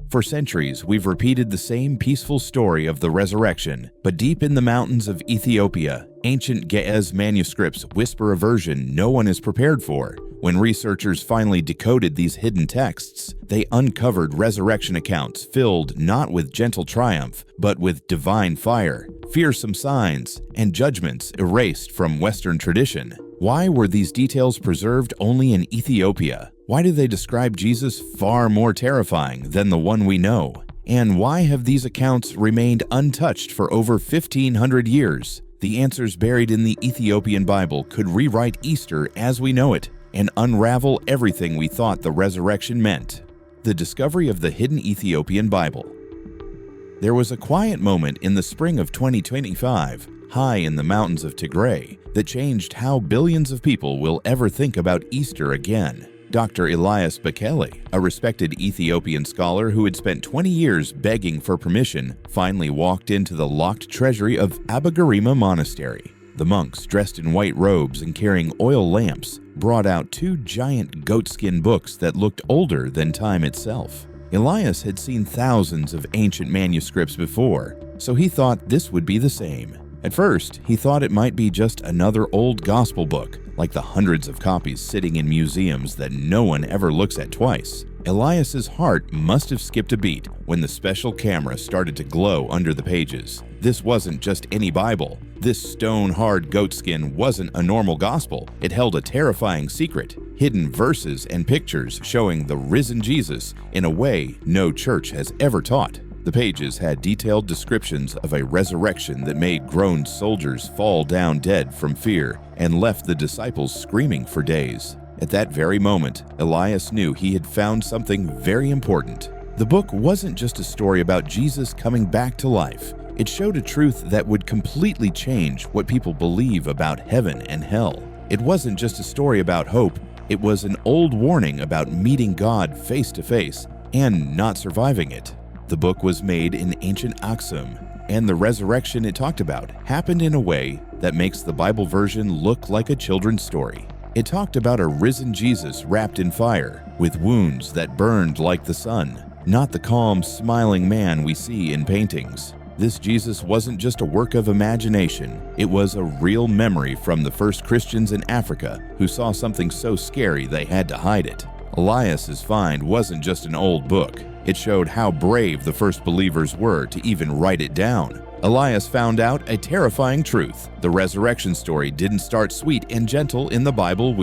For centuries, we've repeated the same peaceful story of the resurrection, but deep in the mountains of Ethiopia, ancient Ge'ez manuscripts whisper a version no one is prepared for. When researchers finally decoded these hidden texts, they uncovered resurrection accounts filled not with gentle triumph, but with divine fire, fearsome signs, and judgments erased from Western tradition. Why were these details preserved only in Ethiopia? Why do they describe Jesus far more terrifying than the one we know? And why have these accounts remained untouched for over 1,500 years? The answers buried in the Ethiopian Bible could rewrite Easter as we know it and unravel everything we thought the resurrection meant. The discovery of the hidden Ethiopian Bible. There was a quiet moment in the spring of 2025, high in the mountains of Tigray, that changed how billions of people will ever think about Easter again. Dr. Elias Bekele, a respected Ethiopian scholar who had spent 20 years begging for permission, finally walked into the locked treasury of Abagarima Monastery. The monks, dressed in white robes and carrying oil lamps, brought out two giant goatskin books that looked older than time itself. Elias had seen thousands of ancient manuscripts before, so he thought this would be the same. At first, he thought it might be just another old gospel book, like the hundreds of copies sitting in museums that no one ever looks at twice. Elias's heart must have skipped a beat when the special camera started to glow under the pages. This wasn't just any Bible. This stone-hard goatskin wasn't a normal gospel. It held a terrifying secret, hidden verses and pictures showing the risen Jesus in a way no church has ever taught. The pages had detailed descriptions of a resurrection that made grown soldiers fall down dead from fear and left the disciples screaming for days. At that very moment, Elias knew he had found something very important. The book wasn't just a story about Jesus coming back to life. It showed a truth that would completely change what people believe about heaven and hell. It wasn't just a story about hope. It was an old warning about meeting God face to face and not surviving it. The book was made in ancient Aksum, and the resurrection it talked about happened in a way that makes the Bible version look like a children's story. It talked about a risen Jesus wrapped in fire, with wounds that burned like the sun, not the calm, smiling man we see in paintings. This Jesus wasn't just a work of imagination, it was a real memory from the first Christians in Africa who saw something so scary they had to hide it. Elias's find wasn't just an old book. It showed how brave the first believers were to even write it down. Elias found out a terrifying truth. The resurrection story didn't start sweet and gentle in the Bible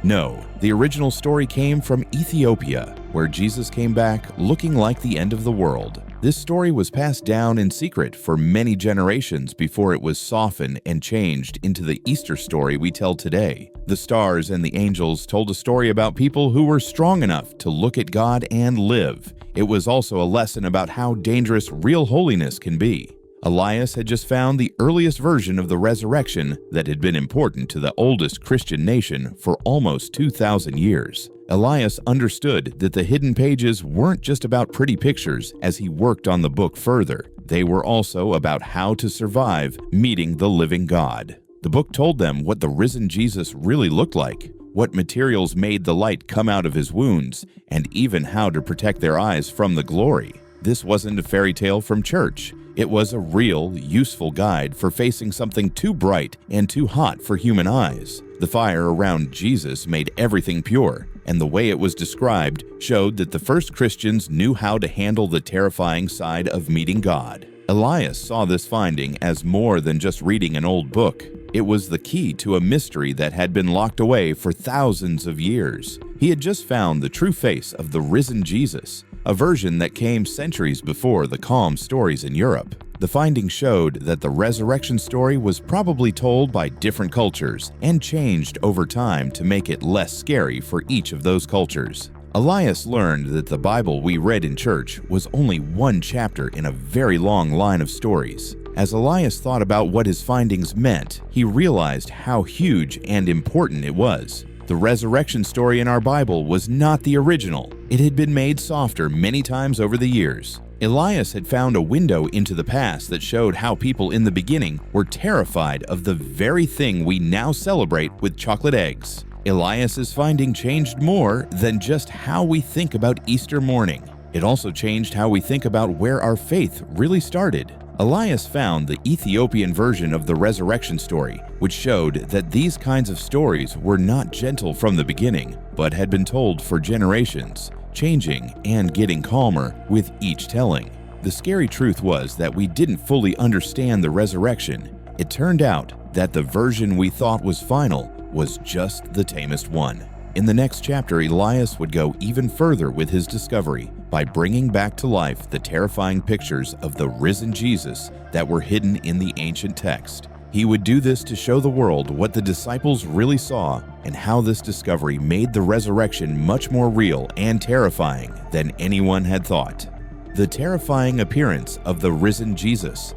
No, the original story came from Ethiopia, where Jesus came back looking like the end of the world. This story was passed down in secret for many generations before it was softened and changed into the Easter story we tell today. The stars and the angels told a story about people who were strong enough to look at God and live. It was also a lesson about how dangerous real holiness can be. Elias had just found the earliest version of the resurrection that had been important to the oldest Christian nation for almost 2,000 years. Elias understood that the hidden pages weren't just about pretty pictures as he worked on the book further. They were also about how to survive meeting the living God. The book told them what the risen Jesus really looked like, what materials made the light come out of his wounds, and even how to protect their eyes from the glory. This wasn't a fairy tale from church. It was a real, useful guide for facing something too bright and too hot for human eyes. The fire around Jesus made everything pure, and the way it was described showed that the first Christians knew how to handle the terrifying side of meeting God. Elias saw this finding as more than just reading an old book. It was the key to a mystery that had been locked away for thousands of years. He had just found the true face of the risen Jesus, a version that came centuries before the calm stories in Europe. The findings showed that the resurrection story was probably told by different cultures and changed over time to make it less scary for each of those cultures. Elias learned that the Bible we read in church was only one chapter in a very long line of stories. As Elias thought about what his findings meant, he realized how huge and important it was. The resurrection story in our Bible was not the original. It had been made softer many times over the years. Elias had found a window into the past that showed how people in the beginning were terrified of the very thing we now celebrate with chocolate eggs. Elias's finding changed more than just how we think about Easter morning. It also changed how we think about where our faith really started. Elias found the Ethiopian version of the resurrection story, which showed that these kinds of stories were not gentle from the beginning, but had been told for generations, changing and getting calmer with each telling. The scary truth was that we didn't fully understand the resurrection. It turned out that the version we thought was final was just the tamest one. In the next chapter, Elias would go even further with his discovery by bringing back to life the terrifying pictures of the risen Jesus that were hidden in the ancient text. He would do this to show the world what the disciples really saw and how this discovery made the resurrection much more real and terrifying than anyone had thought. The terrifying appearance of the risen Jesus.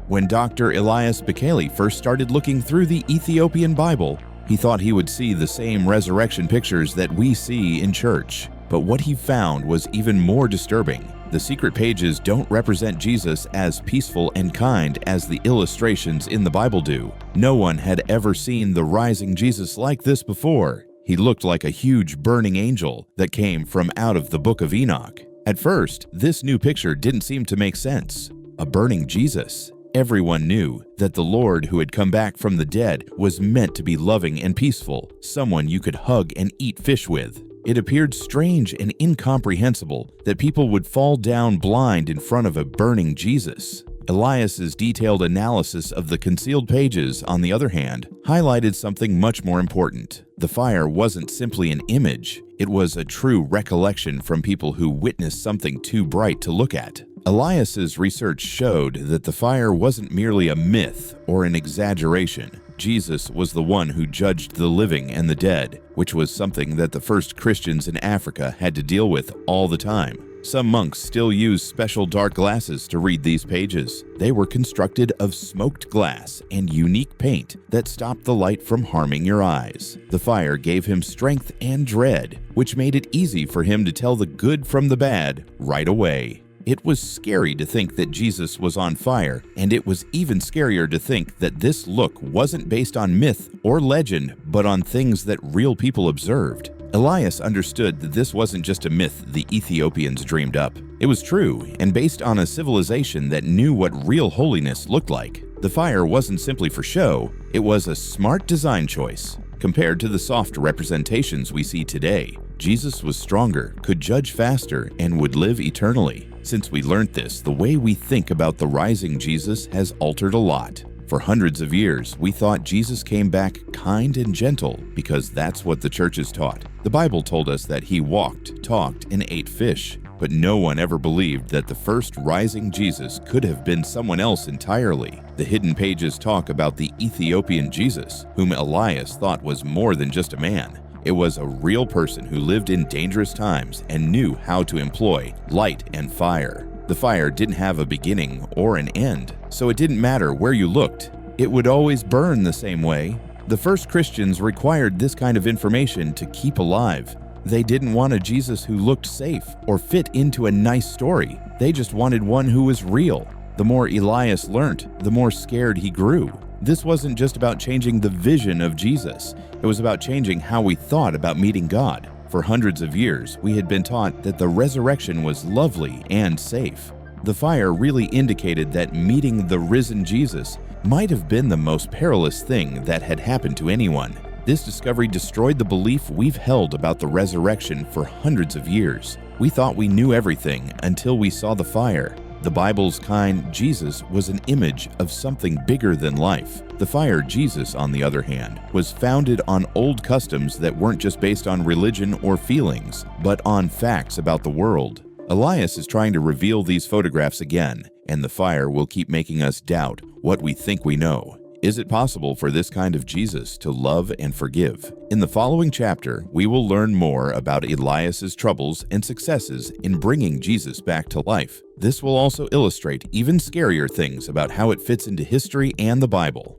When Dr. Elias Bekele first started looking through the Ethiopian Bible, he thought he would see the same resurrection pictures that we see in church. But what he found was even more disturbing. The secret pages don't represent Jesus as peaceful and kind as the illustrations in the Bible do. No one had ever seen the rising Jesus like this before. He looked like a huge burning angel that came from out of the book of Enoch. At first, this new picture didn't seem to make sense. A burning Jesus. Everyone knew that the Lord who had come back from the dead was meant to be loving and peaceful, someone you could hug and eat fish with. It appeared strange and incomprehensible that people would fall down blind in front of a burning Jesus. Elias's detailed analysis of the concealed pages, on the other hand, highlighted something much more important. The fire wasn't simply an image, it was a true recollection from people who witnessed something too bright to look at. Elias's research showed that the fire wasn't merely a myth or an exaggeration. Jesus was the one who judged the living and the dead, which was something that the first Christians in Africa had to deal with all the time. Some monks still use special dark glasses to read these pages. They were constructed of smoked glass and unique paint that stopped the light from harming your eyes. The fire gave him strength and dread, which made it easy for him to tell the good from the bad right away. It was scary to think that Jesus was on fire, and it was even scarier to think that this look wasn't based on myth or legend, but on things that real people observed. Elias understood that this wasn't just a myth the Ethiopians dreamed up. It was true, and based on a civilization that knew what real holiness looked like. The fire wasn't simply for show, it was a smart design choice. Compared to the soft representations we see today, Jesus was stronger, could judge faster, and would live eternally. Since we learned this, the way we think about the rising Jesus has altered a lot. For hundreds of years, we thought Jesus came back kind and gentle because that's what the churches taught. The Bible told us that he walked, talked, and ate fish, but no one ever believed that the first rising Jesus could have been someone else entirely. The hidden pages talk about the Ethiopian Jesus, whom Elias thought was more than just a man. It was a real person who lived in dangerous times and knew how to employ light and fire. The fire didn't have a beginning or an end, so it didn't matter where you looked. It would always burn the same way. The first Christians required this kind of information to keep alive. They didn't want a Jesus who looked safe or fit into a nice story. They just wanted one who was real. The more Elias learnt, the more scared he grew. This wasn't just about changing the vision of Jesus. It was about changing how we thought about meeting God. For hundreds of years, we had been taught that the resurrection was lovely and safe. The fire really indicated that meeting the risen Jesus might have been the most perilous thing that had happened to anyone. This discovery destroyed the belief we've held about the resurrection for hundreds of years. We thought we knew everything until we saw the fire. The Bible's kind Jesus was an image of something bigger than life. The fire Jesus, on the other hand, was founded on old customs that weren't just based on religion or feelings, but on facts about the world. Elias is trying to reveal these photographs again, and the fire will keep making us doubt what we think we know. Is it possible for this kind of Jesus to love and forgive? In the following chapter, we will learn more about Elias's troubles and successes in bringing Jesus back to life. This will also illustrate even scarier things about how it fits into history and the Bible.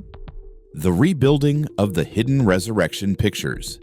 The rebuilding of the hidden resurrection pictures.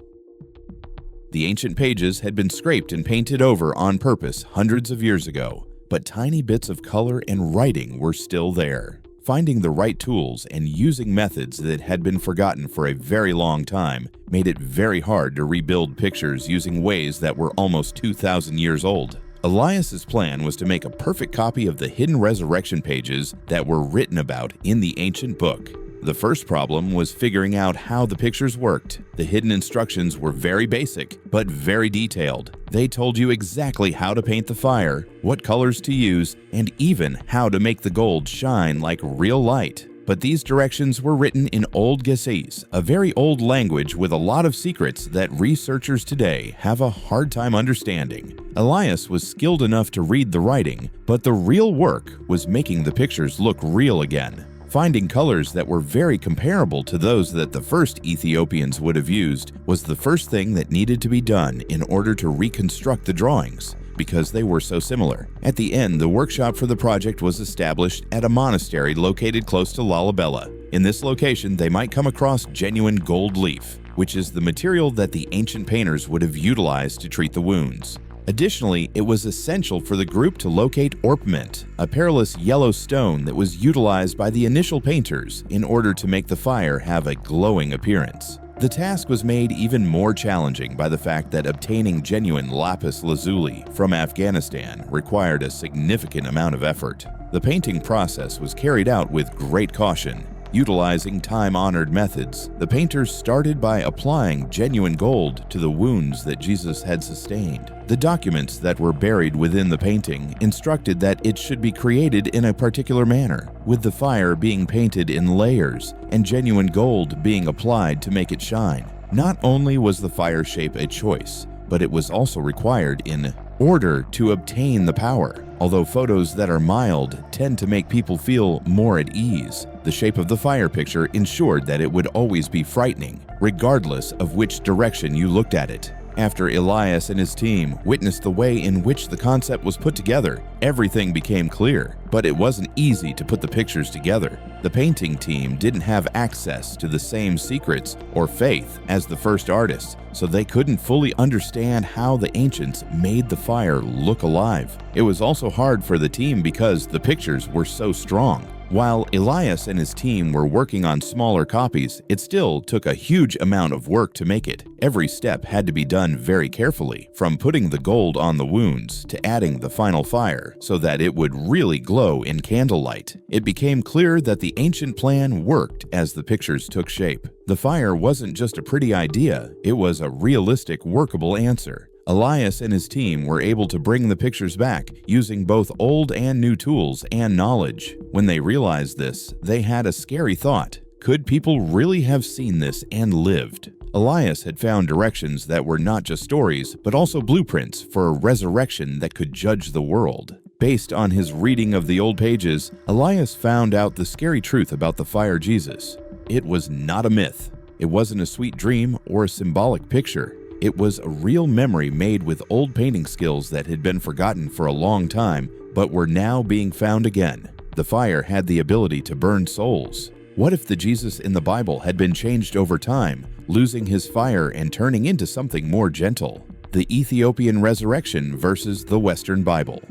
The ancient pages had been scraped and painted over on purpose hundreds of years ago, but tiny bits of color and writing were still there. Finding the right tools and using methods that had been forgotten for a very long time made it very hard to rebuild pictures using ways that were almost 2,000 years old. Elias's plan was to make a perfect copy of the hidden resurrection pages that were written about in the ancient book. The first problem was figuring out how the pictures worked. The hidden instructions were very basic, but very detailed. They told you exactly how to paint the fire, what colors to use, and even how to make the gold shine like real light. But these directions were written in Old Ge'ez, a very old language with a lot of secrets that researchers today have a hard time understanding. Elias was skilled enough to read the writing, but the real work was making the pictures look real again. Finding colors that were very comparable to those that the first Ethiopians would have used was the first thing that needed to be done in order to reconstruct the drawings, because they were so similar. At the end, the workshop for the project was established at a monastery located close to Lalibela. In this location, they might come across genuine gold leaf, which is the material that the ancient painters would have utilized to treat the wounds. Additionally, it was essential for the group to locate orpiment, a perilous yellow stone that was utilized by the initial painters in order to make the fire have a glowing appearance. The task was made even more challenging by the fact that obtaining genuine lapis lazuli from Afghanistan required a significant amount of effort. The painting process was carried out with great caution. Utilizing time-honored methods, the painters started by applying genuine gold to the wounds that Jesus had sustained. The documents that were buried within the painting instructed that it should be created in a particular manner, with the fire being painted in layers and genuine gold being applied to make it shine. Not only was the fire shape a choice, but it was also required in order to obtain the power. Although photos that are mild tend to make people feel more at ease, the shape of the fire picture ensured that it would always be frightening, regardless of which direction you looked at it. After Elias and his team witnessed the way in which the concept was put together, everything became clear, but it wasn't easy to put the pictures together. The painting team didn't have access to the same secrets or faith as the first artists, so they couldn't fully understand how the ancients made the fire look alive. It was also hard for the team because the pictures were so strong. While Elias and his team were working on smaller copies, it still took a huge amount of work to make it. Every step had to be done very carefully, from putting the gold on the wounds to adding the final fire so that it would really glow in candlelight. It became clear that the ancient plan worked as the pictures took shape. The fire wasn't just a pretty idea, it was a realistic, workable answer. Elias and his team were able to bring the pictures back using both old and new tools and knowledge. When they realized this, they had a scary thought. Could people really have seen this and lived? Elias had found directions that were not just stories, but also blueprints for a resurrection that could judge the world. Based on his reading of the old pages, Elias found out the scary truth about the fire Jesus. It was not a myth. It wasn't a sweet dream or a symbolic picture. It was a real memory made with old painting skills that had been forgotten for a long time, but were now being found again. The fire had the ability to burn souls. What if the Jesus in the Bible had been changed over time, losing his fire and turning into something more gentle? The Ethiopian resurrection versus the Western Bible.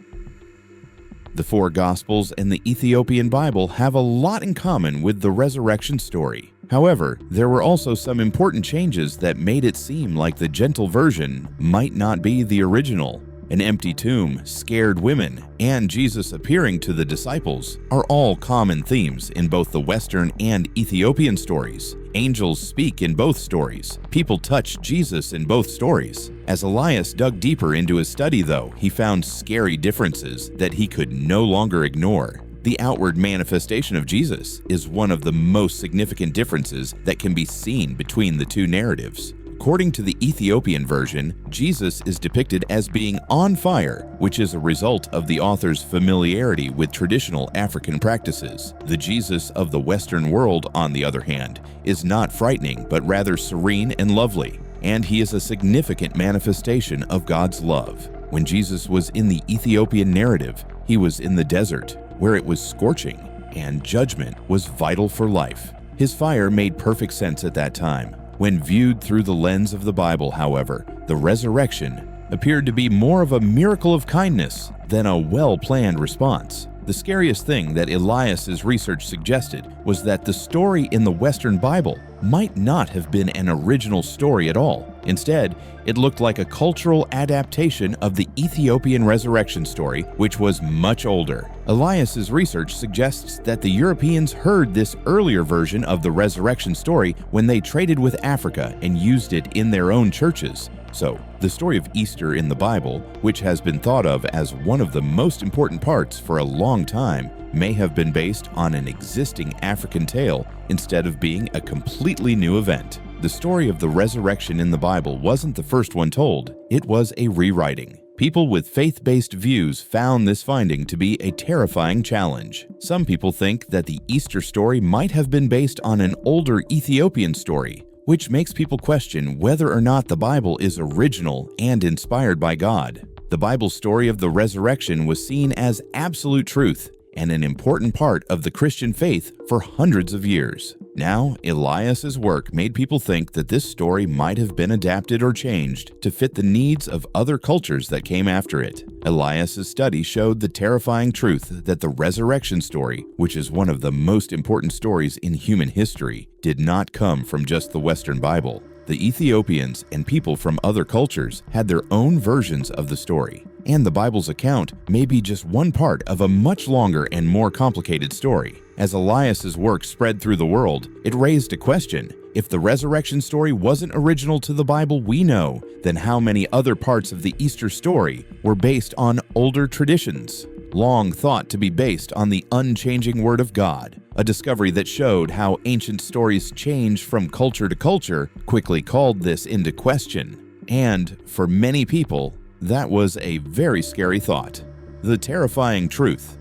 The four Gospels and the Ethiopian Bible have a lot in common with the resurrection story. However, there were also some important changes that made it seem like the gentle version might not be the original. An empty tomb, scared women, and Jesus appearing to the disciples are all common themes in both the Western and Ethiopian stories. Angels speak in both stories. People touch Jesus in both stories. As Elias dug deeper into his study, though, he found scary differences that he could no longer ignore. The outward manifestation of Jesus is one of the most significant differences that can be seen between the two narratives. According to the Ethiopian version, Jesus is depicted as being on fire, which is a result of the author's familiarity with traditional African practices. The Jesus of the Western world, on the other hand, is not frightening but rather serene and lovely, and he is a significant manifestation of God's love. When Jesus was in the Ethiopian narrative, he was in the desert, where it was scorching, and judgment was vital for life. His fire made perfect sense at that time. When viewed through the lens of the Bible, however, the resurrection appeared to be more of a miracle of kindness than a well-planned response. The scariest thing that Elias's research suggested was that the story in the Western Bible might not have been an original story at all. Instead, it looked like a cultural adaptation of the Ethiopian resurrection story, which was much older. Elias's research suggests that the Europeans heard this earlier version of the resurrection story when they traded with Africa and used it in their own churches. So, the story of Easter in the Bible, which has been thought of as one of the most important parts for a long time, may have been based on an existing African tale instead of being a completely new event. The story of the resurrection in the Bible wasn't the first one told, it was a rewriting. People with faith-based views found this finding to be a terrifying challenge. Some people think that the Easter story might have been based on an older Ethiopian story, which makes people question whether or not the Bible is original and inspired by God. The Bible's story of the resurrection was seen as absolute truth and an important part of the Christian faith for hundreds of years. Now, Elias's work made people think that this story might have been adapted or changed to fit the needs of other cultures that came after it. Elias's study showed the terrifying truth that the resurrection story, which is one of the most important stories in human history, did not come from just the Western Bible. The Ethiopians and people from other cultures had their own versions of the story, and the Bible's account may be just one part of a much longer and more complicated story. As Elias's work spread through the world, it raised a question. If the resurrection story wasn't original to the Bible we know, then how many other parts of the Easter story were based on older traditions, long thought to be based on the unchanging Word of God? A discovery that showed how ancient stories change from culture to culture quickly called this into question. And for many people, that was a very scary thought. The terrifying truth.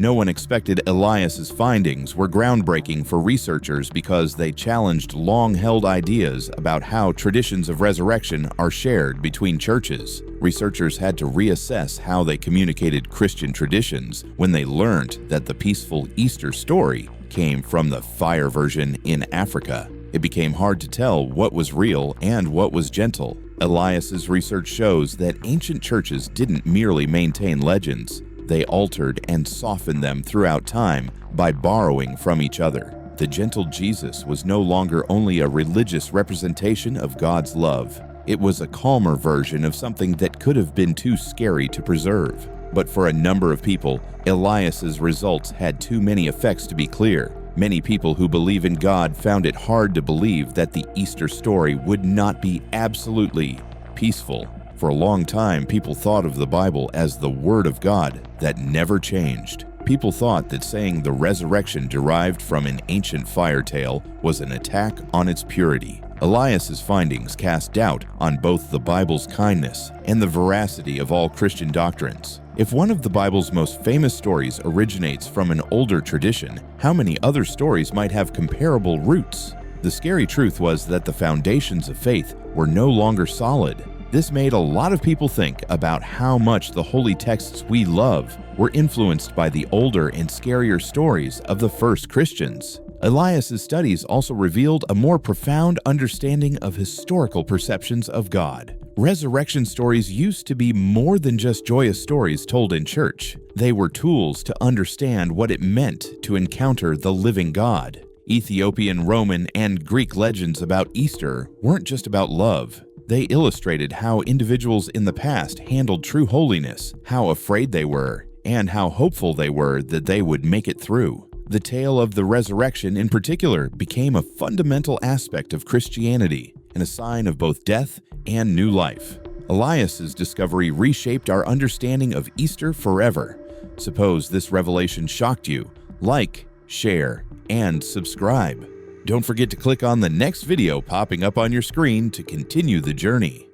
No one expected Elias's findings were groundbreaking for researchers because they challenged long-held ideas about how traditions of resurrection are shared between churches. Researchers had to reassess how they communicated Christian traditions when they learned that the peaceful Easter story came from the fire version in Africa. It became hard to tell what was real and what was gentle. Elias's research shows that ancient churches didn't merely maintain legends. They altered and softened them throughout time by borrowing from each other. The gentle Jesus was no longer only a religious representation of God's love. It was a calmer version of something that could have been too scary to preserve. But for a number of people, Elias's results had too many effects to be clear. Many people who believe in God found it hard to believe that the Easter story would not be absolutely peaceful. For a long time, people thought of the Bible as the Word of God that never changed. People thought that saying the resurrection derived from an ancient fire tale was an attack on its purity. Elias's findings cast doubt on both the Bible's kindness and the veracity of all Christian doctrines. If one of the Bible's most famous stories originates from an older tradition, how many other stories might have comparable roots? The scary truth was that the foundations of faith were no longer solid. This made a lot of people think about how much the holy texts we love were influenced by the older and scarier stories of the first Christians. Elias's studies also revealed a more profound understanding of historical perceptions of God. Resurrection stories used to be more than just joyous stories told in church. They were tools to understand what it meant to encounter the living God. Ethiopian, Roman, and Greek legends about Easter weren't just about love. They illustrated how individuals in the past handled true holiness, how afraid they were, and how hopeful they were that they would make it through. The tale of the resurrection in particular became a fundamental aspect of Christianity and a sign of both death and new life. Elias's discovery reshaped our understanding of Easter forever. Suppose this revelation shocked you. Like, share, and subscribe. Don't forget to click on the next video popping up on your screen to continue the journey.